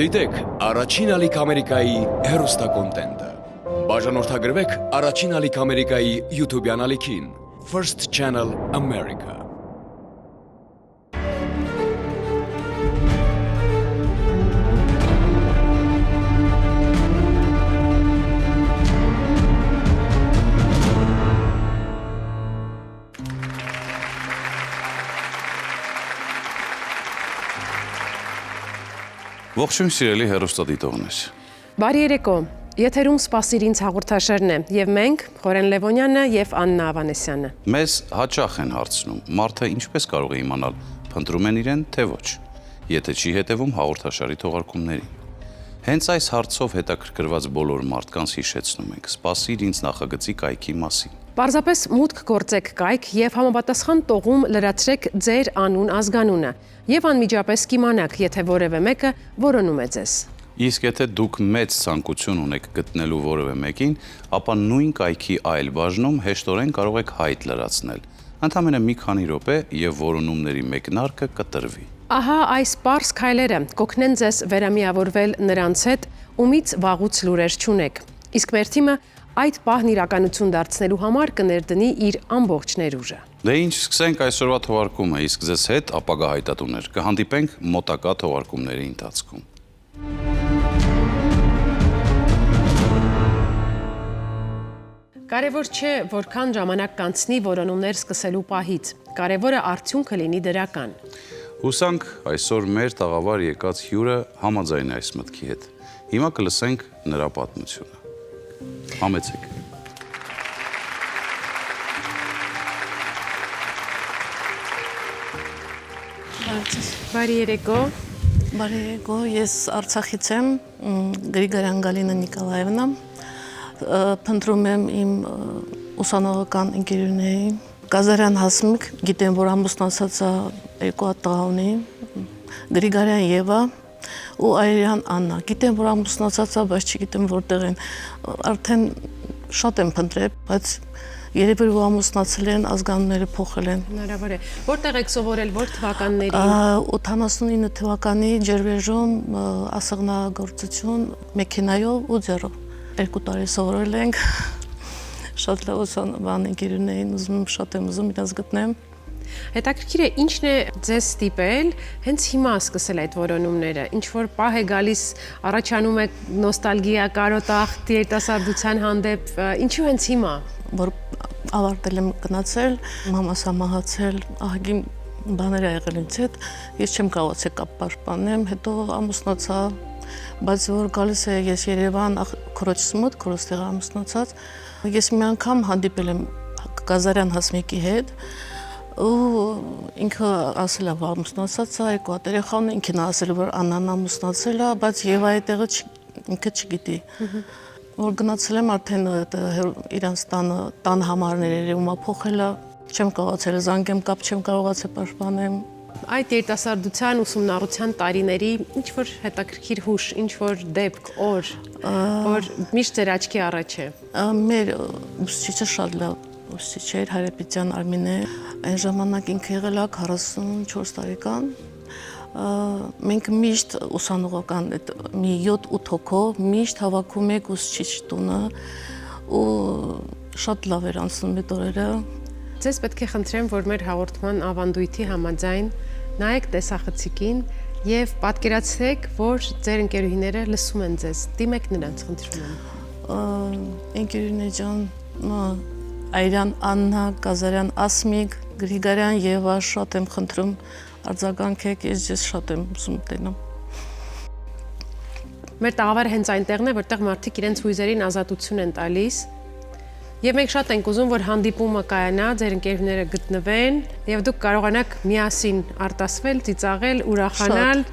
Դիտեք առաջին ալիք Ամերիկայի հեռուստակոնտենտը։ Բաժանորդագրվեք առաջին ալիք Ամերիկայի YouTube-յան ալիքին First Channel America։ Ողջույն սիրելի հեռուստադիտողներ։ Բարի երեկո, եթերում «Սպասիր ինձ» հաղորդաշարն է, եւ մենք Խորեն Լևոնյանը եւ Աննա Ավանեսյանը։ Մեզ հաճախ են հարցնում, մարդը ինչպես կարող է իմանալ, փնտրում են իրեն, թե ոչ, եթե չի հետևում հաղորդաշարի թողարկումներին։ Հենց այս հարցով հետաքրքրված բոլոր մարդկանց հիշեցնում ենք, «Սպասիր ինձ» նախագծի կայքի մասին։ Պարզապես մուտք գործեք կայք եւ համապատասխան տողում լրացրեք ձեր անուն ազգանունը եւ անմիջապես կիմանաք, եթե որևէ մեկը որոնում է ձեզ։ Իսկ եթե դուք մեծ ցանկություն ունեք գտնելու որևէ մեկին, ապա նույն կայքի այլ բաժնում հեշտորեն կարող եք հայտ լրացնել։ Ընդամենը մի քանի րոպե եւ որոնումների մեկնարկը կտրվի։ Ահա այս պարզ քայլերը կօգնեն ձեզ վերամիավորվել նրանց հետ, ումից վաղուց լուրեր չունեք։ Իսկ մեր թիմը այդ պահն իրականություն դարձնելու համար կներդնի իր ամբողջ ներուժը։ Դե ինչ, սկսենք այսօրվա թողարկումը, իսկ ձեզ հետ ապագա հայտատուներ կհանդիպենք մոտակա թողարկումների ընթացքում։ Կարևոր չէ, որքան ժամանակ կանցնի որոնումներ սկսելու պահից։ Կարևորը արդյունքը լինի դրական։ Հուսանք այսօր մեր տաղավար եկած հյուրը համաձայն է այս մտքի հետ։ Հիմա կլսենք նրա պատմությունը։ Համեցեք։ Բարի երեկո։ Բարի երեկո, ես Արցախից եմ, Գրիգորյան Գալինա Նիկոլաևնա, փնտրում եմ իմ ուսանողական ընկերուհիներին, Կազարյան Հասմիկ, գիտեմ, որ ամուսնացած է, 2 հատ տղա ունի, Գրիգորյան Եվա ու Այրյան Աննա, գիտեմ, որ ամուսնացած է, բայց չգիտեմ որտեղ են, արդեն շատ եմ փնտրել, բայց երևի որ ամուսնացել են, ազգանունները փոխել են։ Հնարավոր է։ Որտեղ եք սովորել, որ թվականների։ 89 թվականի Ջերվեժում ասեղնագործություն մեքենայով ու ձեռով 2 տարի սովորել ենք։ Շատ լավ ուսանող ընկերուհիներին ուզում շատ եմ ուզում իրաց գտնեմ։ Հետաքրքիր է, ինչն է ձեզ ստիպել հենց հիմա սկսել այդ որոնումները, ինչ որ պահ է գալիս, առաջանում է նոստալգիա, կարոտախտ երիտասարդության հանդեպ, ինչու հենց հիմա։ Որ ավարտել եմ գնացել, մամաս մահացել, ահագին բաներ ա եղել ինձ հետ, ես չեմ կարողացել կապ պաշտպանեմ, հետո ամուսնացա, բայց որ գալիս է ես Երևան, քրոջս մոտ, քրոջս տեղ ամուսնացած, ես մի անգամ հանդիպել եմ Կազարյան Հասմիկի հետ, ու ինքը ասել է, որ ամուսնացած է, 2 հատ երեխա ունի, ինքն ասել որ Աննան ամուսնացել է, բայց Եվայի տեղը ինքը չգիտի։ Որ գնացել եմ արդեն իրանց տան համարները ումա փոխել է, չեմ կարողացել զանգեմ կապ, չեմ կարողացել պաշտպանեմ։ Այդ երիտասարդության ուսումնառության տարիների ինչ որ հետաքրքիր հուշ, ինչ որ դեպք, օր, որ միշտ ձեր աչքի առաջ է։ Մեր ուսուցիչը շատ լավ ուսուցիչ էր, Հարապետյան Արմինե, այն ժամանակ ինքը եղել է 44 տարեկան։ Մենք միշտ ուսանողական մի 7-8 հոգով միշտ հավաքում ենք ուսուցիչ տունը ու շատ լավ էր անցնում այդ օրերը։ Ձեզ պետք է խնդրեմ, որ մեր հաղորդման ավանդույթի համաձայն նայեք տեսախցիկին եւ պատկերացրեք, որ ձեր ընկերուհիները լսում են ձեզ։ Դիմեք նրանց, խնդրում եմ։ Ընկերուհիներ ջան, Այրյան Աննա, Կազարյան Ասմիկ, Գրիգորյան Եվա, շատ եմ խնդրում, արձագանքեք, ես ձեզ շատ եմ ուզում տենամ։ Մեր տաղավարը հենց այնտեղն է, որտեղ մարդիկ իրենց հույզերին ազատություն են տալիս։ Եվ մենք շատ ենք ուզում, որ հանդիպումը կայանա, ձեր ընկերուհիները գտնվեն, եւ դուք կարողանաք միասին արտասվել, ծիծաղել, ուրախանալ,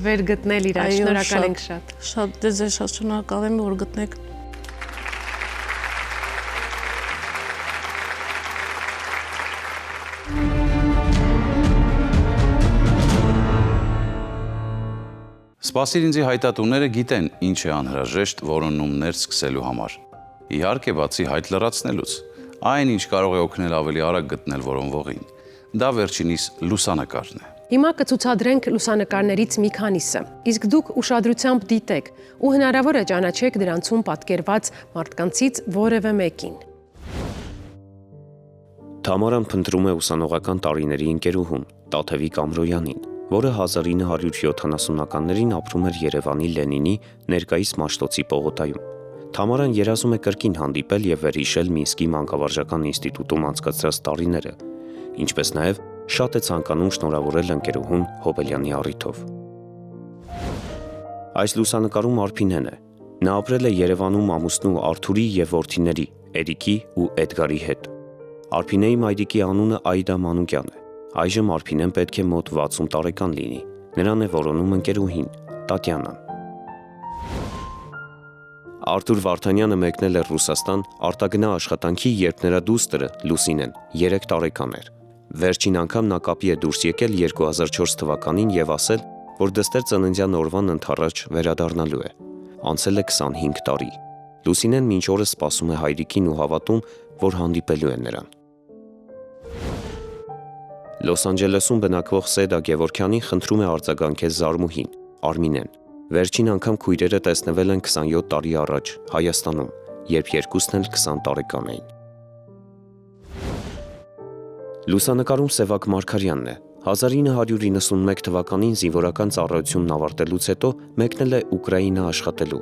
վերգտնել իրար։ Շնորհակալ ենք շատ։ Շատ ձեզ շատ շնորհակալ եմ, որ գտնեք։ Սպասիր ինձի հայտատուները գիտեն ինչ է անհրաժեշտ որոնումներ սկսելու համար։ Իհարկե բացի հայտ լրացնելուց, այն ինչ կարող է օգնել ավելի արագ գտնել որոնվողին, դա վերջինիս լուսանկարն է։ Հիմա կցուցադրենք լուսանկարներից մի քանիսը, իսկ դուք ուշադրությամբ դիտեք ու հնարավոր է ճանաչեք դրանցում պատկերված մարդկանցից որևէ մեկին։ Թամարան փնտրում է ուսանողական տարիների ընկերուհուն Տաթևիկ Ամրոյանին, որը 1970-ականներին ապրում էր Երևանի Լենինի ներկայիս Մաշտոցի պողոտայում։ Թամարան երազում է կրկին հանդիպել եւ վերհիշել Մինսկի մանկավարժական ինստիտուտում անցկացրած տարիները, ինչպես նաեւ շատ է ցանկանում շնորհավորել ընկերուհուն Հոբելյանի առիթով։ Այս լուսանկարում Արփինեն է։ Նա ապրել է Երևանում ամուսնու Արթուրի եւ որդիների Էրիկի ու Էդգարի հետ։ Արփինեի մայրիկի անունը Այդա Մանուկյան է։ Այժմ Արփինեն պետք է մոտ 60 տարեկան լինի։ Նրան է որոնում ընկերուհին Տատյանան։ Արթուր Վարդանյանը մեկնել է Ռուսաստան արտագնա աշխատանքի, երբ նրա դուստրը Լուսինեն 3 տարեկան էր։ Վերջին անգամ նա կապի է դուրս եկել 2004 թվականին եւ ասել, որ դստեր ծննդյան օրվան ընդառաջ վերադառնալու է։ Անցել է 25 տարի։ Լուսինեն մինչ օրս սպասում է հայրիկին ու հավատում, որ հանդիպելու է նրան։ Լոս Անջելեսում բնակվող Սեդա Գևորքյանին խնդրում է արձագանքել Զարմուհին, Արմինեն։ Վերջին անգամ քույրերը տեսնվել են 27 տարի առաջ Հայաստանում, երբ երկուսն էլ 20 տարեկան էին։ Լուսանկարում Սևակ Մարգարյանն է։ 1991 թվականին զինվորական ծառայությունն ավարտելուց հետո մեկնել է Ուկրաինա աշխատելու։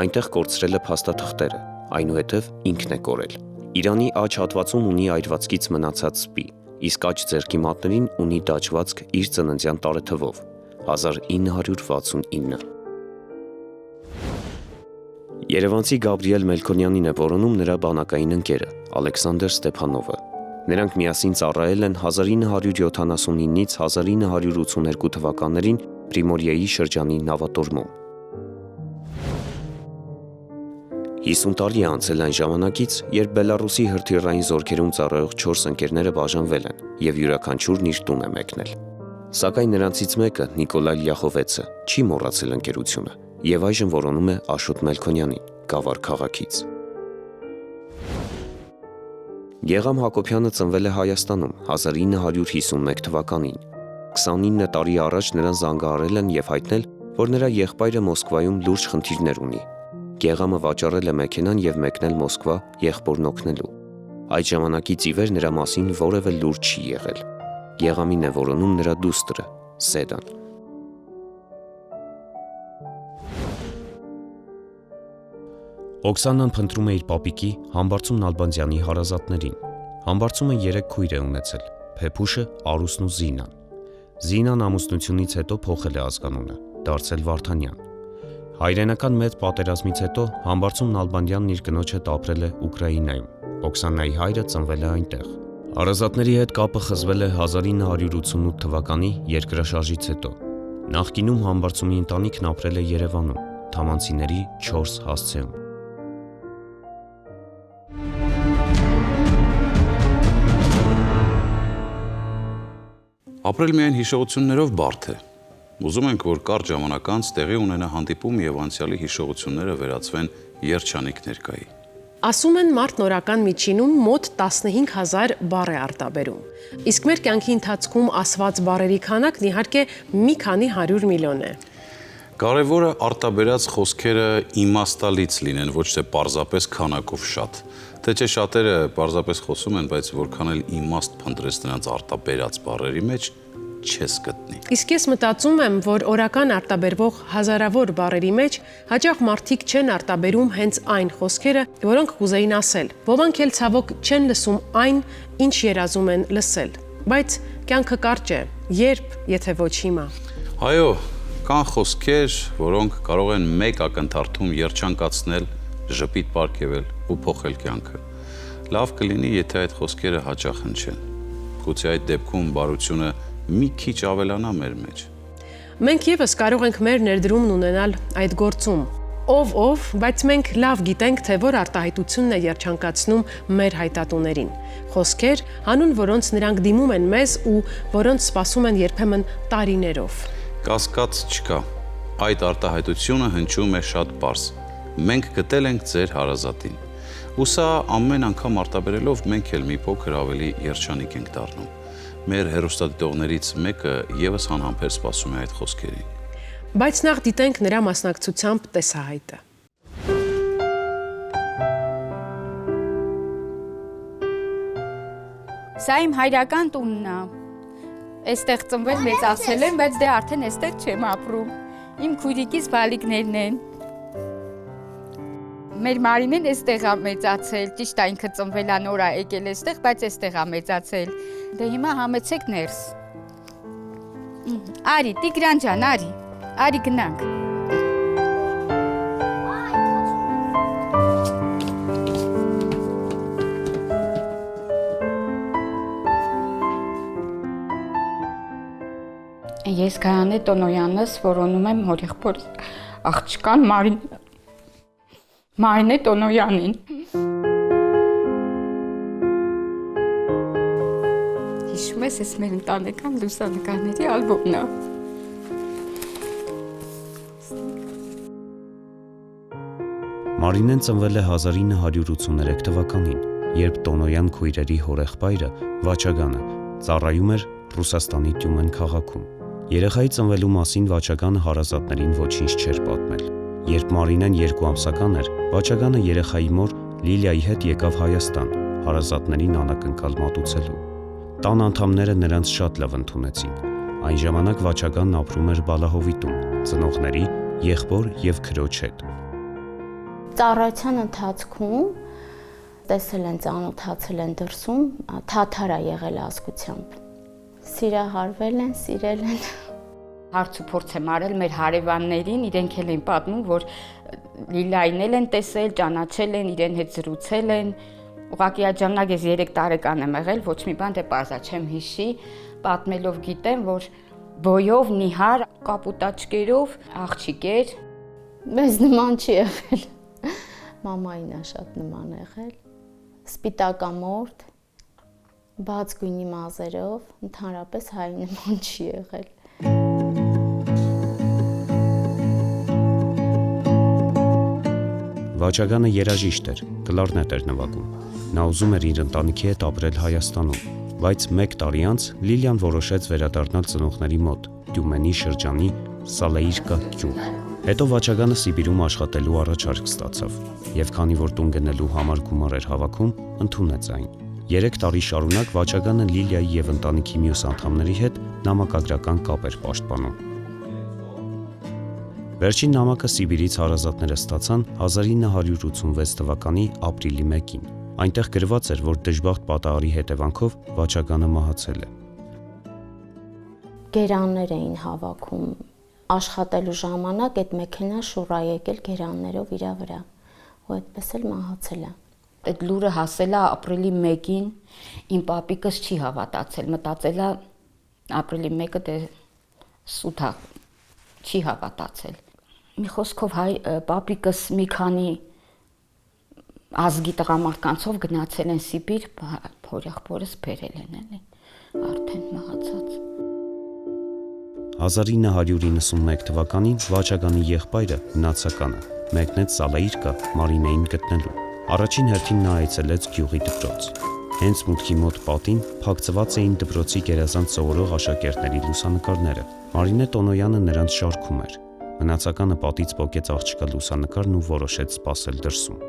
Այնտեղ կորցրել է փաստաթղթերը, այնուհետև ինքն է կորել։ Իրանի աջ հատվածում ունի այրվածքից մնացած սպի, իսկ աջ ձեռքի մատներին ունի դաջվածք իր ծննդյան տարեթվով՝ 1969։ Երևանցի Գաբրիել Մելքոնյանին է որոնում նրա բանակային ընկերը Ալեքսանդր Ստեփանովը։ Նրանք միասին ծառայել են 1979-ից 1982 թվականներին Պրիմորիայի շրջանի նավատորմում։ 50 տարի է անցել այն ժամանակից, երբ Բելարուսի հրթիռային զորքերում ծառայող 4 ընկերները բաժանվել են եւ յուրաքանչյուրն իր տուն է մեկնել։ Սակայն նրանցից մեկը, Նիկոլայ Լյախովեցը, չի մոռացել ընկերությունը եւ այժմ որոնում է Աշոտ Մելքոնյանին, Գավառ քաղաքից։ Գեգամ Հակոբյանը ծնվել է Հայաստանում 1951 թվականին։ 29 տարի առաջ նրան զանգահարել են եւ հայտնել, որ նրա եղբայրը Մոսկվայում լուրջ խնդիրներ ունի։ Գեգամը վաճառել է մեքենան եւ մեկնել Մոսկվա եղբորն օգնելու։ Այդ ժամանակից ի վեր նրա մասին որևէ լուր չի եղել։ Գեգամին է որոնում նրա դուստրը Սեդան։ Օքսանան փնտրում է իր պապիկի Համբարձում Նալբանդյանի հարազատներին։ Համբարձումը 3 քույր է ունեցել՝ Փեփուշը, Արուսն ու Զինան։ Զինան ամուսնությունից հետո փոխել է ազգանունը, դարձել Վարդանյան։ Հայրենական մեծ պատերազմից հետո Համբարձում Նալբանդյանն իր կնոջ հետ ապրել է Ուկրաինայում։ Օքսանայի հայրը ծնվել է այնտեղ։ Հարազատների հետ կապը խզվել է 1988 թվականի երկրաշարժից հետո։ Նախկինում Համբարձումի ընտանիքն ապրել է Երևանում, Թամանցիների 4 հասցեում։ Ապրել միայն հիշողություններով բարդ է։ Ուզում ենք, որ կարճ ժամանակ անց տեղի ունենա հանդիպում եւ անցյալի հիշողությունները վերածվեն երջանիկ ներկայի։ Ասում են մարդ նորական միջինում մոտ 15000 բառ է արտաբերում։ Իսկ մեր կյանքի ընթացքում ասված բառերի քանակն իհարկե մի քանի 100 միլիոն է։ Կարևորը արտաբերած խոսքերը իմաստալից լինեն, ոչ թե պարզապես քանակով շատ։ Թե չէ շատերը պարզապես խոսում են, բայց որքան էլ իմաստ փնտրես նրանց արտաբերած բառերի մեջ, չես գտնի։ Իսկ ես մտածում եմ, որ օրական արտաբերվող հազարավոր բառերի մեջ հաճախ մարդիկ չեն արտաբերում հենց այն խոսքերը, որոնք կուզեին ասել։ Ոմանք էլ ցավոք չեն լսում այն, ինչ երազում են լսել։ Բայց կյանքը կարճ է, երբ, եթե ոչ հիմա։ Այո, կան խոսքեր, որոնք կարող են մեկ ակնթարթում երջանկացնել, ժպիտ պարգևել ու փոխել կյանքը։ Լավ կլինի, եթե այդ խոսքերը հաճախ հնչեն։ Գուցե այդ դեպքում բարությունը մի քիչ ավելանա մեր մեջ։ Մենք եւս կարող ենք մեր ներդրումն ունենալ այդ գործում։ Ով, բայց մենք լավ գիտենք, թե որ արտահայտությունն է երջանկացնում մեր հայտատուներին։ Խոսքեր, հանուն որոնց նրանք դիմում են մեզ ու որոնց սպասում են երբեմն տարիներով։ Կասկած չկա։ Այդ արտահայտությունը հնչում է շատ պարզ։ Մենք գտել ենք ձեր հարազատին։ Ու սա ամեն անգամ արտաբերելով մենք էլ մի փոքր ավելի երջանիկ ենք դառնում։ Մեր հեռուստադիտողներից մեկը եւս անհամբեր սպասում է այդ խոսքերին։ Բայց նախ դիտենք նրա մասնակցությամբ տեսահայտը։ Սա իմ հայրական տունն է։ Այստեղ ծնվել մեծացել եմ, բայց դե արդեն այստեղ չեմ ապրում։ Իմ քույրիկիս բալիկներն են։ Մեր Մարինեն այստեղ է մեծացել, ճիշտ է ինքը ծնվել է նոր է եկել այստեղ, բայց այստեղ է մեծացել։ Դե հիմա համեցեք ներս։ Արի, Տիգրան ջան, արի գնանք։ Ես Գայանե Տոնոյանս որոնում եմ հորեղբորս աղջկան Մարինե Տոնոյանին։ Հիշում ես, ես մեր ընտանեկան լուսանկարների ալբոմն է։ Մարինեն ծնվել է 1983 թվականին, երբ Տոնոյան քույրերի հորեղբայրը Վաչագանը ծառայում էր Ռուսաստանի Տյումեն քաղաքում։ Երեխայի ծնվելու մասին Վաչագանը հարազատներին ոչինչ չէր պատմել։ Երբ Մարինեն 2 ամսական էր, Վաչագանը երեխայի մոր Լիլիայի հետ եկավ Հայաստան, հարազատներին անակնկալ մատուցելու։ Տան անդամները նրանց շատ լավ ընդունեցին։ Այն ժամանակ Վաչագանն ապրում էր Բալահովիտում, ծնողների, եղբոր եւ քրոջ հետ։ Ծառայության ընթացքում տեսել են, ծանոթացել են դրսում, թաթար է եղել ազգությամբ։ Սիրահարվել են, սիրել են։ Հարց ու փորձ եմ արել մեր հարևաններին, իրենք էլ են պատմում, որ Լիլային էլ են տեսել, ճանաչել են, իրեն հետ զրուցել են։ Ուղղակի այդ ժամանակ ես 3 տարեկան եմ եղել, ոչ մի բան դե պարզա չեմ հիշի, պատմելով գիտեմ, որ բոյով, նիհար, կապուտաչկերով աղջիկ էր։ Մեզ նման չի եղել։ Մամային է շատ նման եղել։ Սպիտակամորթ, բաց գույնի մազերով, ընդհանրապես հայ նման չի եղել։ Վաչագանը երաժիշտ էր, կլարնետ էր նվագում։ Նա ուզում էր իր ընտանիքի հետ ապրել Հայաստանում, բայց 1 տարի անց Լիլիան որոշեց վերադառնալ ծնողների մոտ, Տյումենի շրջանի Սալեիրկա գյուղ։ Հետո Վաչագանը Սիբիրում աշխատելու առաջարկ ստացավ, եւ քանի որ տուն գնելու համար գումար էր հավաքում, ընդունեց այն։ 3 տարի շարունակ Վաչագանը Լիլիայի եւ ընտանիքի մյուս անդամների հետ նամակագրական կապ էր պաշտպանում։ Վերջին նամակը Սիբիրից հարազատները ստացան 1986 թվականի ապրիլի 1-ին։ Այնտեղ գրված էր, որ դժբախտ պատահարի հետևանքով Վաչագանը մահացել է։ Գերաններ էին հավաքում։ Աշխատելու ժամանակ այդ մեքենա շուռ է եկել գերաններով իր վրա։ Ու այդպես էլ մահացել է։ Այդ լուրը հասել է ապրիլի 1-ին, իմ պապիկս չի հավատացել, մտածել է ապրիլի 1-ը դե սուտ է, չի հավատացել։ Մի խոսքով պապիկս մի քանի ազգի տղամարդկանցով գնացել են Սիբիր, հորեղբորս բերել են էլի, արդեն մահացած։ 1991 թվականին Վաչագանի եղբայրը Մնացականը մեկնեց Սալեիրկա Մարինեին գտնելու։ Առաջին հերթին նա այցելեց գյուղի դպրոց։ Հենց մուտքի մոտ պատին փակցված էին դպրոցի գերազանց սովորող աշակերտների լուսանկարները։ Մարինե Տոնոյանը նրանց շարքում էր։ Մնացականը պատից պոկեց աղջկա լուսանկարն ու որոշեց սպասել դրսում։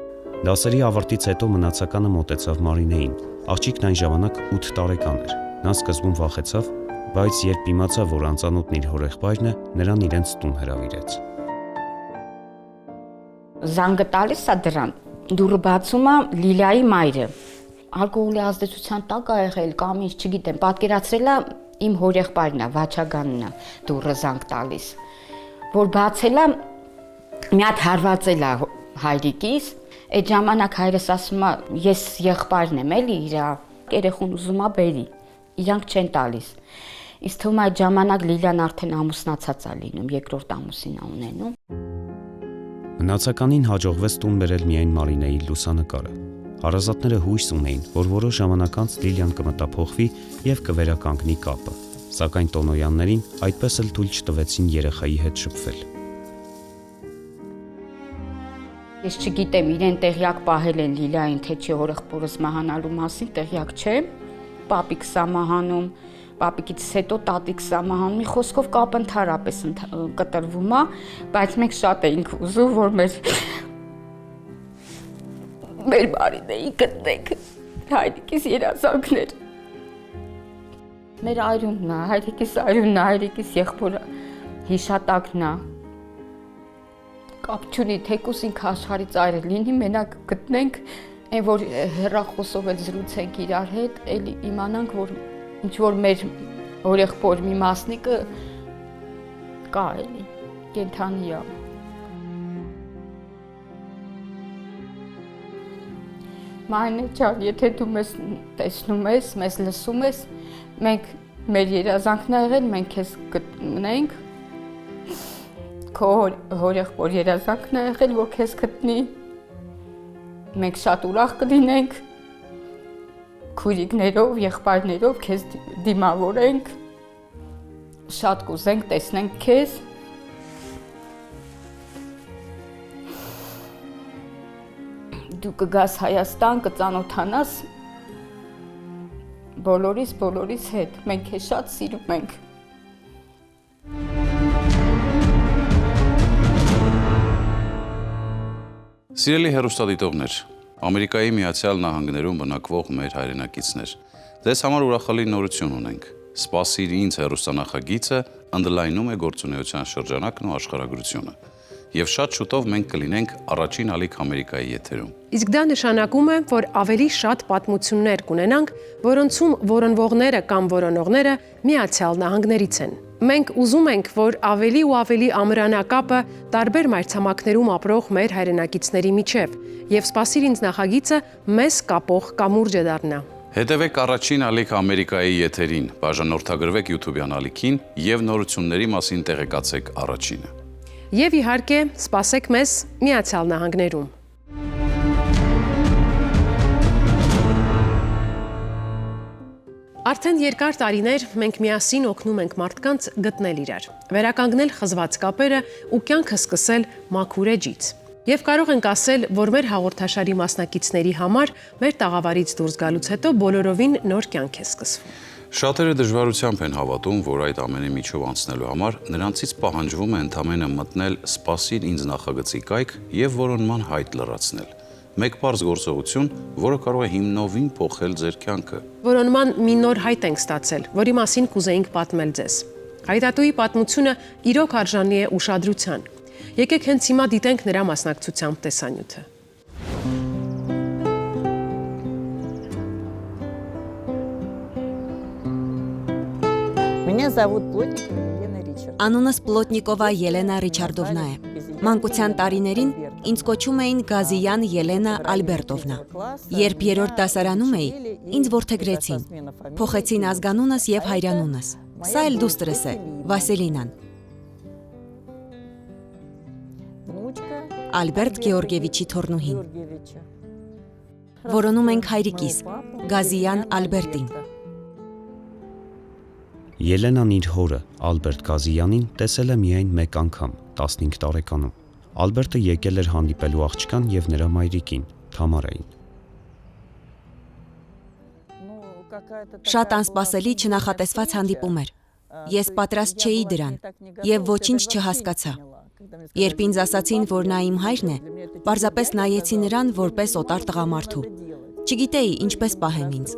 Դասերի ավարտից հետո Մնացականը մոտեցավ Մարինեին։ Աղջիկն այն ժամանակ 8 տարեկան էր։ Նա սկզբում վախեցավ, բայց երբ իմացավ, որ անծանոթն իր հորեղբայրն է, նրան իրենց տուն հրավիրեց։ Զանգը տալիս է դրան։ Դուռը բացում է Լիլիայի մայրը։ Ալկոհոլի ազդեցության տակ է եղել կամ ինչ, չգիտեմ, պատկերացրել է իմ հորեղբայրն է, Վաչագանն է դուռը զանգ տալիս։ Որ բացել է, մի հատ հարվածել է հայրիկիս, այդ ժամանակ հայրս ասում է, ես եղբայրն եմ էլի իր, երեխուն ուզում է բերի, իրանք չեն տալիս։ Իսկ թվում է այդ ժամանակ Լիլիան արդեն ամուսնացած է լինում, երկրորդ ամուսին է ունենում։ Մնացականին հաջողվեց տուն բերել միայն Մարինեի լուսանկարը։ Հարազատները հույս ունեին, որ որոշ ժամանակ անց Լիլիան կմտափոխվի եւ կվերականգնի կապը, սակայն Տոնոյաններին այդպես էլ թույլ չտվեցին երեխայի հետ շփվել։ Ես չգիտեմ, իրեն տեղյակ պահել են Լիլիային, թե չի հորեղբորս մահանալու մասին, տեղյակ չեմ։ Պապիկս է մահանում, Պապիկից հետո տատիկս ամահան մի խոսքով կապ ընդհանրապես կտրվում է, բայց մենք շատ էինք ուզում, որ մեր բարիների գտնենք հայրիկիս երազանքներ։ Մեր այրունն է, հայրիկիս այրունն է, հայրիկիս եղբորը հիշատակն է։ Կապ չունի, թեկուզ ինքը աշխարհից այրը լինի, մենակ գտնենք, այն որ հեռախոսով էլ զրուցենք իրար հետ, էլի իմանանք, որ ինչ որ մեր օրեղբոր մի մասնիկը կա էլի, կենթանի է։ Մանե ջան, եթե դու մեզ տեսնում ես, մեզ լսում ես, մենք մեր երազանքն ա եղել, մենք քեզ գտնենք, քո օրեղբոր երազանքն ա եղել, որ քեզ գտնի, մենք շատ ուրախ կլինենք, քույրիկներով, եղբայրներով քեզ դիմավորենք, շատ կուզենք տեսնենք քեզ։ Դու կգաս Հայաստան, կծանոթանաս բոլորիս հետ, մենք քեզ շատ սիրում ենք։ Սիրելի հեռուստադիտողներ, Ամերիկայի Միացյալ Նահանգներում բնակվող մեր հայրենակիցներ, ձեզ համար ուրախալի նորություն ունենք։ Սպասիր ինձ հեռուստանախագիծը ընդլայնում է գործունեության շրջանակն ու աշխարհագրությունը։ Եվ շատ շուտով մենք կլինենք առաջին ալիք Ամերիկայի եթերում։ Իսկ դա նշանակում է, որ ավելի շատ պատմություններ կունենանք, որոնցում որոնվողները կամ որոնողները Միացյալ Նահանգներից են։ Մենք ուզում ենք, որ ավելի ու ավելի ամրանակապը տարբեր մայրցամաքներում ապրող մեր հայրենակիցների միջև, եւ սպասիր ինձ նախագիծը մեզ կապող կամուրջը դառնա։ Հետևեք առաջին ալիք Ամերիկայի եթերին, բաժանորդագրվեք YouTube-յան ալիքին եւ նորությունների մասին տեղեկացեք առաջինը։ Եվ իհարկե, սպասեք մեզ Միացյալ Նահանգներում։ Արդեն երկար տարիներ մենք միասին օգնում ենք մարդկանց գտնել իրար, վերականգնել խզված կապերը ու կյանքը սկսել մաքուր էջից։ Եվ կարող ենք ասել, որ մեր հաղորդաշարի մասնակիցների համար մեր տաղավարից դուրս գալուց հետո բոլորովին նոր կյանք է սկսվում։ Շատերը դժվարությամբ են հավատում, որ այդ ամենի միջով անցնելու համար նրանցից պահանջվում է ընդամենը մտնել «Սպասիր ինձ» նախագծի կայք եւ որոնման հայտ լրացնել։ Մեկ պարզ գործողություն, որը կարող է հիմնովին փոխել ձեր կյանքը։ Որոնման մի նոր հայտ ենք ստացել, որի մասին կուզեինք պատմել ձեզ։ Հայտատուի պատմությունը իրոք արժանի է ուշադրության։ Եկեք հենց հիմա դիտենք նրա մասնակցությամբ տեսանյութը։ Անունս Պլոտնիկովա Ելենա Ռիչարդովնա է։ Մանկության տարիներին ինձ կոչում էին Գազիյան Ելենա Ալբերտովնա։ Երբ երրորդ դասարանում էի, ինձ որդեգրեցին։ Փոխեցին ազգանունս եւ հայրանունս։ Սա էլ դուստրս է, Վասիլինան։ Ալբերտ Գեորգիևիչի թորնուհին։ Որոնում ենք հայրիկիս, Գազիյան Ալբերտին։ Ելենան իր հորը, Ալբերտ Գազիյանին, տեսել է միայն մեկ անգամ, 15 տարեկանում։ Ալբերտը եկել էր հանդիպելու աղջկան եւ նրա մայրիկին, Թամարային։ Շատ անսպասելի չնախատեսված հանդիպում էր։ Ես պատրաստ չէի դրան եւ ոչինչ չհասկացա։ Երբ ինձ ասացին, որ նա իմ հայրն է, պարզապես նայեցի նրան որպես օտար տղամարդու։ Չգիտեի ինչպես պահեմ ինձ։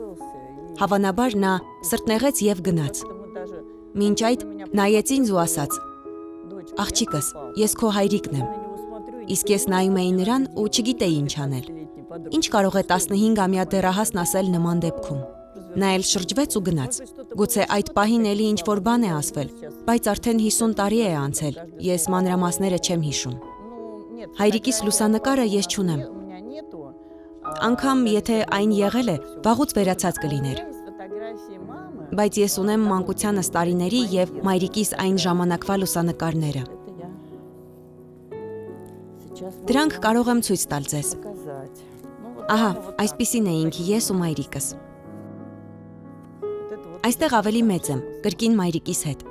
Հավանաբար նա սրտնեղեց եւ գնաց։ Մինչ այդ նայեց ինձ ու ասաց. «Աղջիկս, ես քո հայրիկն եմ»։ Իսկ ես նայում էի նրան ու չգիտեի ինչ անել։ Ինչ կարող է 15-ամյա դեռահասն ասել նման դեպքում։ Նա էլ շրջվեց ու գնաց։ Գուցե այդ պահին էլի ինչ-որ բան է ասվել, բայց արդեն 50 տարի է անցել, ես մանրամասները չեմ հիշում։ Հայրիկիս լուսանկարը ես չունեմ։ Անգամ եթե այն եղել է, վաղուց վերացած կլիներ։ Բայց ես ունեմ մանկությանս տարիների եւ մայրիկիս այն ժամանակվա լուսանկարները։ Դրանք կարող եմ ցույց տալ ձեզ։ Ահա, այսպիսին էինք ես ու մայրիկս։ Այստեղ ավելի մեծ եմ, կրկին մայրիկիս հետ։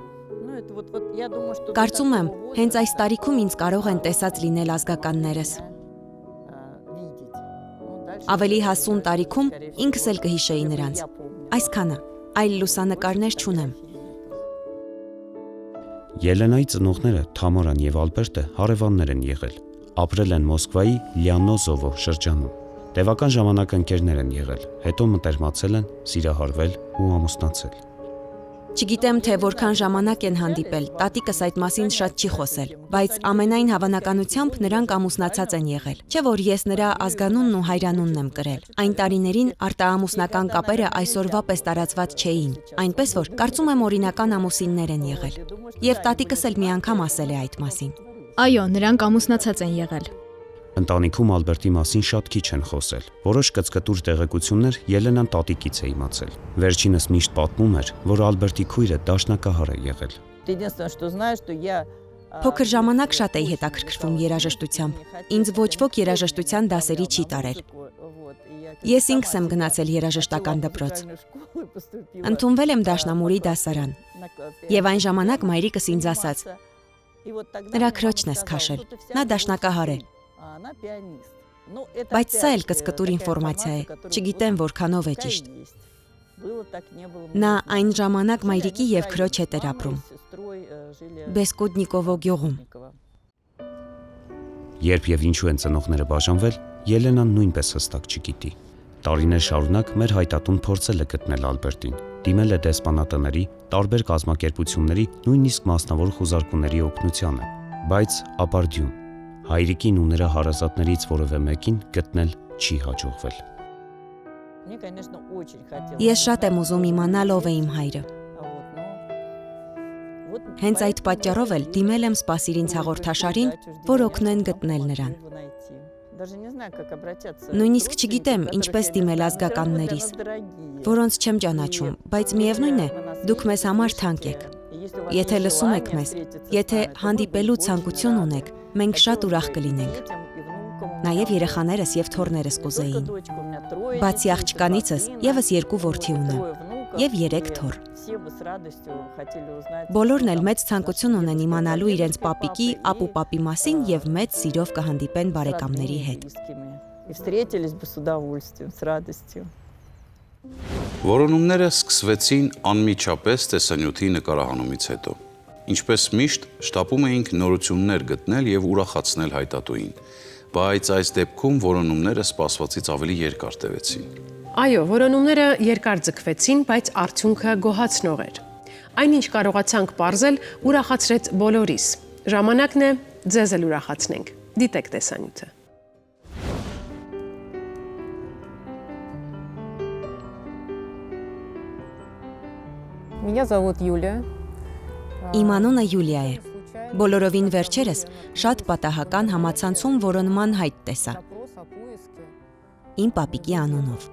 Կարծում եմ, հենց այս տարիքում ինձ կարող են տեսած լինել ազգականներս։ Ավելի հասուն տարիքում ինքս էլ կհիշեի նրանց։ Այսքանը։ այլ լուսանկարներ չունեմ։ Ելենայի ծնողները Թամարան եւ Ալբերտը հարևաններ են եղել։ Ապրել են Մոսկվայի Լիանոզովո շրջանում։ Տևական ժամանակ ընկերներ են եղել, հետո մտերմացել են, սիրահարվել ու ամուսնացել։ Չգիտեմ, թե որքան ժամանակ են հանդիպել, տատիկս այդ մասին շատ չի խոսել, բայց ամենայն հավանականությամբ նրանք ամուսնացած են եղել, չէ՞ որ ես նրա ազգանունն ու հայրանունն եմ կրել։ Այն տարիներին արտաամուսնական կապերը այսօրվա պես տարածված չէին, այնպես որ կարծում եմ օրինական ամուսիններ են եղել։ Եվ տատիկս էլ մի անգամ ասել է այդ մասին։ Այո, նրանք ամուսնացած են եղել։ Ընտանիքում Ալբերտի մասին շատ քիչ են խոսել։ Որոշ կծկտուր տեղեկություններ Ելենան տատիկից է իմացել։ Վերջինս միշտ պատմում էր, որ Ալբերտի քույրը դաշնակահար է եղել։ Փոքր ժամանակ շատ էի հետաքրքրվում երաժշտությամբ։ Ինձ ոչ ոք երաժշտության դասերի չի տարել։ Ես ինքս եմ գնացել երաժշտական դպրոց։ Ընդունվել եմ Դաշնամուրի դասարան։ Եվ այն ժամանակ մայրիկս ինձ ասաց. «Նրա քրոջն ես քաշել, նա դաշնակահար է»։ Բայց սա էլ կծկտուր ինֆորմացիա է, չգիտեմ որքանով է ճիշտ։ Նա այն ժամանակ մայրիկի եւ քրոջ հետ էր ապրում։ Բեսկոդնիկովո գյուղում։ Երբ եւ ինչու են ծնողները բաժանվել, Ելենան նույնպես հստակ չգիտի։ Տարիներ շարունակ մեր հայտատուն փորձել է գտնել Ալբերտին, դիմել է դեսպանատների, տարբեր կազմակերպությունների, նույնիսկ մասնավոր խուզարկուների օգնությանը, բայց ապարդյուն։ Հայրիկին ու նրա հարազատներից որևէ մեկին գտնել չի հաջողվել։ Ես շատ եմ ուզում իմանալ ով է իմ հայրը։ Հենց այդ պատճառով էլ դիմել եմ Սպասիր ինձ հաղորդաշարին, որ օգնեն գտնել նրան։ Նույնիսկ չգիտեմ ինչպես դիմել ազգականներիս, որոնց չեմ ճանաչում, բայց միևնույն է, դուք մեզ համար թանկ եք։ Եթե լսում եք մեզ, եթե հանդիպելու ցանկություն ունեք, մենք շատ ուրախ կլինենք։ Նաև երեխաներս եւ թոռներս կուզեին։ Բացի աղջկանիցս, եւս 2 որդի ունեմ եւ 3 թոռ։ Բոլորն էլ մեծ ցանկություն ունեն իմանալու իրենց պապիկի, ապուպապի մասին եւ մեծ սիրով կհանդիպեն բարեկամների հետ։ Որոնումները սկսվեցին անմիջապես տեսանյութի նկարահանումից հետո։ Ինչպես միշտ, շտապում էինք նորություններ գտնել եւ ուրախացնել հայտատուին, բայց այս դեպքում որոնումները սպասվածից ավելի երկար տևեցին։ Այո, որոնումները երկար ձգվեցին, բայց արդյունքը գոհացնող էր։ Այնինչ կարողացանք պարզել, ուրախացրեց բոլորիս։ Ժամանակն է ձեզ էլ ուրախացնենք։ Դիտեք տեսանյութը։ Меня зовут Юлия. Իմ անունը Յուլիա է։ Բոլորովին վերջերս շատ պատահական համացանցում որոնման հայտ տեսա։ Իմ պապիկի անունով։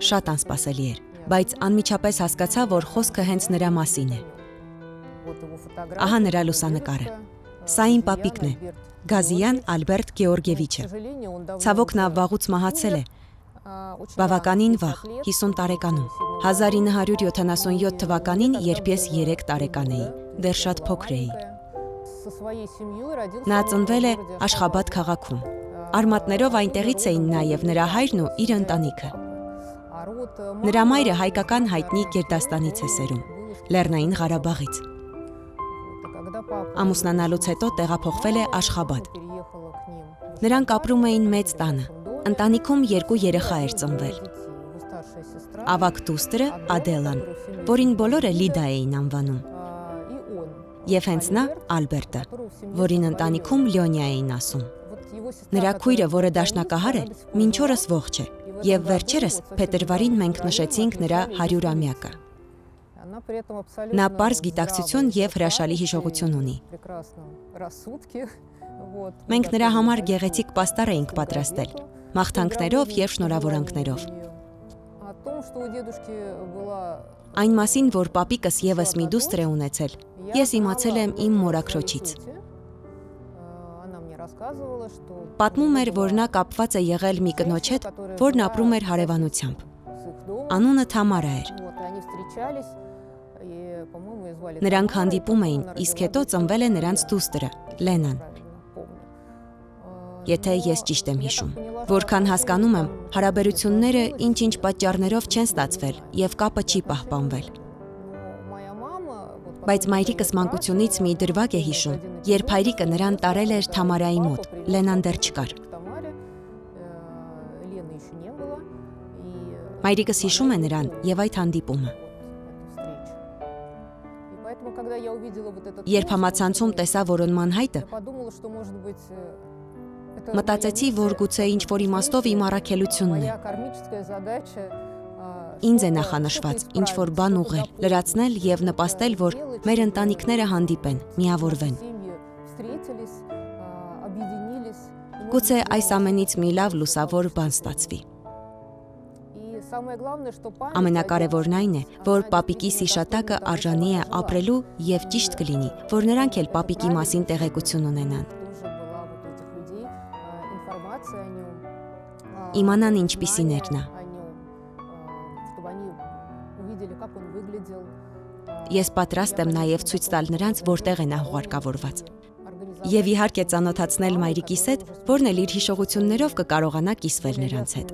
Շատ անսպասելի էր, բայց անմիջապես հասկացա, որ խոսքը հենց նրա մասին է։ Ահա նրա լուսանկարը։ Սա իմ պապիկն է, Գազիյան Ալբերտ Գեորգիևիչը։ Ցավոք նա վաղուց մահացել է։ Բավականին վաղ, 50 տարեկանում։ 1977 թվականին, երբ ես 3 տարեկան էի, դեռ շատ փոքր էի։ Նա ծնվել է Աշխաբադ քաղաքում։ Արմատներով այնտեղից էին նաև նրա հայրն ու իր ընտանիքը։ Նրա մայրը հայկական հայտնի Գերդաստանից է սերում, Լեռնային Ղարաբաղից։ Ամուսնանալուց հետո տեղափոխվել է Աշխաբադ։ Նրանք ապրում էին մեծ տանը։ Ընտանիքում 2 երեխա էր ծնվել։ Ավագ դուստրը Ադելան, որին բոլորը Լիդա էին անվանում։ Եվ հենց նա Ալբերտը, որին ընտանիքում Լյոնյա էին ասում։ Նրա քույրը, որը դաշնակահար է, մինչ օրս ողջ է, եւ վերջերս փետրվարին մենք նշեցինք նրա 100-ամյակը։ Նա պարզ գիտակցություն եւ հրաշալի հիշողություն ունի։ Մենք նրա համար գեղեցիկ պաստառ էինք պատրաստել, մաղթանքներով եւ շնորհավորանքներով։ Այն մասին, որ պապիկս եւս մի դուստր է ունեցել, ես իմացել եմ իմ մորաքրոջից։ Պատմում էր, որ նա կապված է եղել մի կնոջ հետ, որն ապրում էր հարևանությամբ։ Անունը Թամարա էր։ Նրանք հանդիպում էին, իսկ հետո ծնվել է նրանց դուստրը՝ Լենան։ Եթե ես ճիշտ եմ հիշում։ Որքան հասկանում եմ, հարաբերությունները ինչ-ինչ պատճառներով չեն ստացվել եւ կապը չի պահպանվել։ Բայց մայրիկս մանկությունից մի դրվագ է հիշում, երբ հայրիկը նրան տարել էր Թամարայի մոտ, Լենան դեռ չկար։ Մայրիկս հիշում է նրան եւ այդ հանդիպումը։ Երբ համացանցում տեսա որոնման հայտը, մտածեցի, որ գուցե ինչ-որ իմաստով իմ առաքելությունն է։ Ինձ է նախանշված ինչ-որ բան ուղղել, լրացնել եւ նպաստել, որ մեր ընտանիքները հանդիպեն, միավորվեն։ Գուցե այս ամենից մի լավ լուսավոր բան ստացվի։ Ամենակարևորն այն է, որ պապիկի սիշատակը արժանի է ապրելու եւ ճիշտ կլինի, որ նրանք էլ պապիկի մասին տեղեկություն ունենան։ Իմանան ինչպիսին էր նա։ Ես պատրաստ եմ նաև ցույց տալ նրանց, որտեղ է նա հուղարկավորված։ Եվ իհարկե ծանոթացնել մայրիկիս հետ, որն էլ իր հիշողություններով կկարողանա կիսվել նրանց հետ։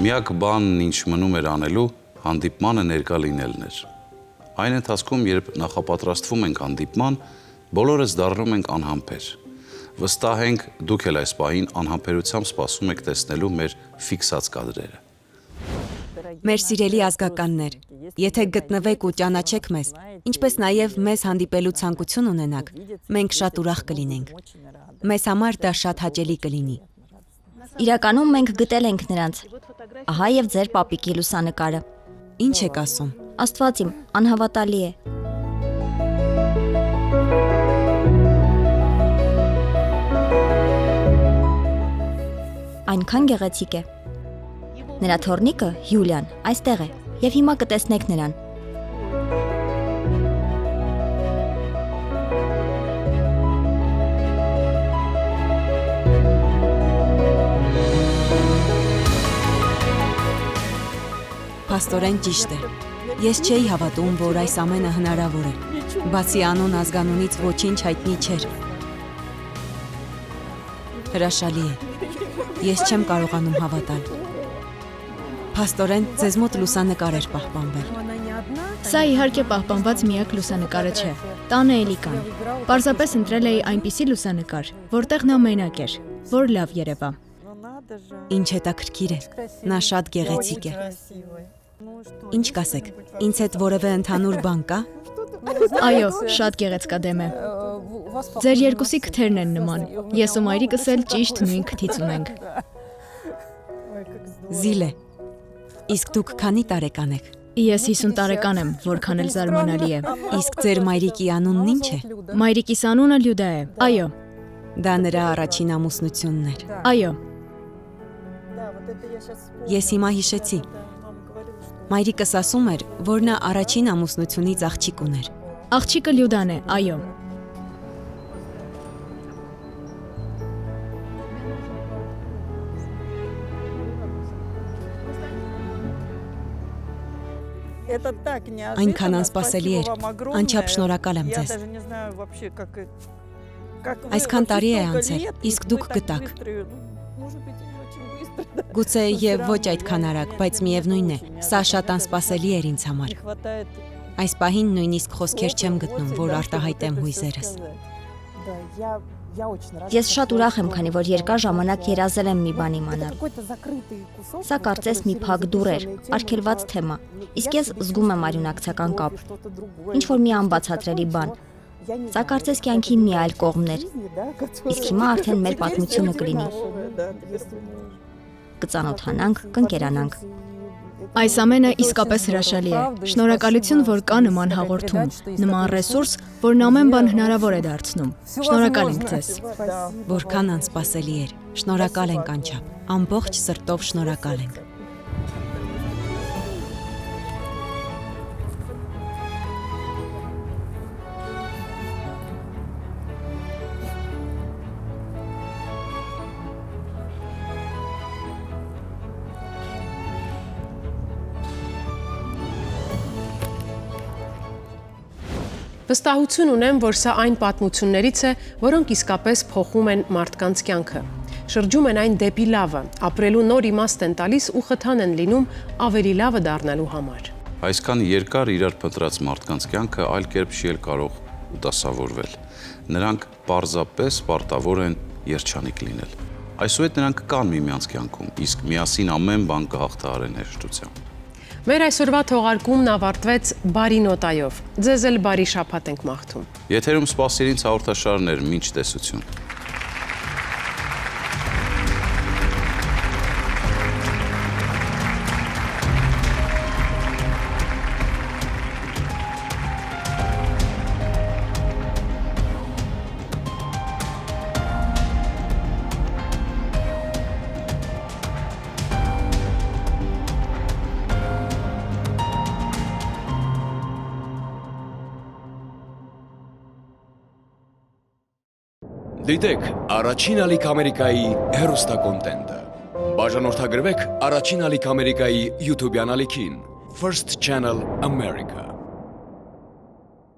Միակ բանն, ինչ մնում էր անելու, հանդիպմանը ներկա լինելն էր։ Այն ընթացքում, երբ նախապատրաստվում ենք հանդիպման, բոլորս դառնում ենք անհամբեր։ Վստահ ենք, դուք էլ այս պահին անհամբերությամբ սպասում եք տեսնելու մեր ֆիքսած կադրերը։ Մեր սիրելի ազգականներ, եթե գտնվեք ու ճանաչեք մեզ, ինչպես նաև մեզ հանդիպելու ցանկություն ունենաք, մենք շատ ուրախ կլինենք։ Մեզ համար դա շատ հաճելի կլինի։ Իրականում մենք գտել ենք նրանց։ Ահա եւ ձեր պապիկի լուսանկարը։ Ինչ եք ասում։ Աստված իմ, անհավատալի է։ Այնքան գեղեցիկ է։ Նրա թորնիկը Յուլիան այստեղ է եւ հիմա կտեսնեք նրան։ Փաստորեն ճիշտ է։ Ես չէի հավատում, որ այս ամենը հնարավոր է։ Բացի անուն ազգանունից ոչինչ հայտնի չէր։ Հրաշալի է։ Ես չեմ կարողանում հավատալ։ Փաստորեն ձեզ մոտ լուսանկար էր պահպանվել։ Սա իհարկե պահպանված միակ լուսանկարը չէ։ Տանը էլի կան։ Պարզապես ընտրել էի այնպիսի լուսանկար, որտեղ նա մենակ էր, որ լավ երևա։ Ինչ հետաքրքիր է։ Նա շատ գեղեցիկ է։ Ինչ կասեք, ինձ հետ որևէ ընդհանուր բան կա։ Այո, շատ գեղեցկադեմ է։ Ձեր երկուսի քթերն են նման։ Ես ու մայրիկս էլ ճիշտ նույն քթից ունենք։ Զիլե, իսկ դուք քանի տարեկան եք։ Ես 50 տարեկան եմ, որքան էլ զարմանալի է։ Իսկ ձեր մայրիկի անունն ինչ է։ Մայրիկիս անունը Լյուդա է։ Այո։ Դա նրա առաջին ամուսնությունն էր։ Այո։ Ես հիմա հիշեցի։ Մայրիկս ասում էր, որ նա առաջին ամուսնությունից աղջիկ ուներ։ Աղջիկը Լյուդան է, այո։ Այնքան անսպասելի էր։ Անչափ շնորհակալ եմ ձեզ։ Այսքան տարի է անցել, իսկ դուք գտաք։ Գուցե եւ ոչ այդքան արագ, բայց միևնույն է, սա շատ անսպասելի էր ինձ համար։ Այս պահին նույնիսկ խոսքեր չեմ գտնում, որ արտահայտեմ հույզերս։ Ես շատ ուրախ եմ, քանի որ երկար ժամանակ երազել եմ մի բան իմանալ։ Սա կարծես մի փակ դուռ էր, արգելված թեմա, իսկ ես զգում եմ արյունակցական կապ։ Ինչ որ մի անբացատրելի բան։ Սա կարծես կյանքի մի այլ կողմն էր։ Իսկ հիմա արդեն մեր պատմությունը կլինի։ Կծանոթանանք, կընկերանանք։ Այս ամենը իսկապես հրաշալի է։ Շնորհակալություն, որ կա նման հաղորդում, նման ռեսուրս, որն ամեն բան հնարավոր է դարձնում։ Շնորհակալ ենք ձեզ։ Որքան անսպասելի էր։ Շնորհակալ ենք անչափ։ Ամբողջ սրտով շնորհակալ ենք։ Վստահություն ունեմ, որ սա այն պատմություններից է, որոնք իսկապես փոխում են մարդկանց կյանքը։ Շրջում են այն դեպի լավը, ապրելու նոր իմաստ են տալիս ու խթան են լինում ավելի լավը դառնալու համար։ Այսքան երկար իրար փնտրած մարդկանց կյանքը այլ կերպ չի էլ կարող դասավորվել։ Նրանք պարզապես պարտավոր են երջանիկ լինել։ Այսուհետ նրանք կան միմյանց կյանքում, իսկ միասին ամեն բան կհաղթահարեն հեշտությամբ։ Մեր այսօրվա թողարկումն ավարտվեց բարի նոտայով։ Ձեզ էլ բարի շաբաթ ենք մաղթում։ Եթերում սպասելինց հաղորդաշարն էր, մինչ տեսություն։ Դիտեք Առաջին ալիք Ամերիկայի հեռուստակոնտենտը։ Բաժանորդագրվեք Առաջին ալիք Ամերիկայի YouTube-յան ալիքին First Channel America։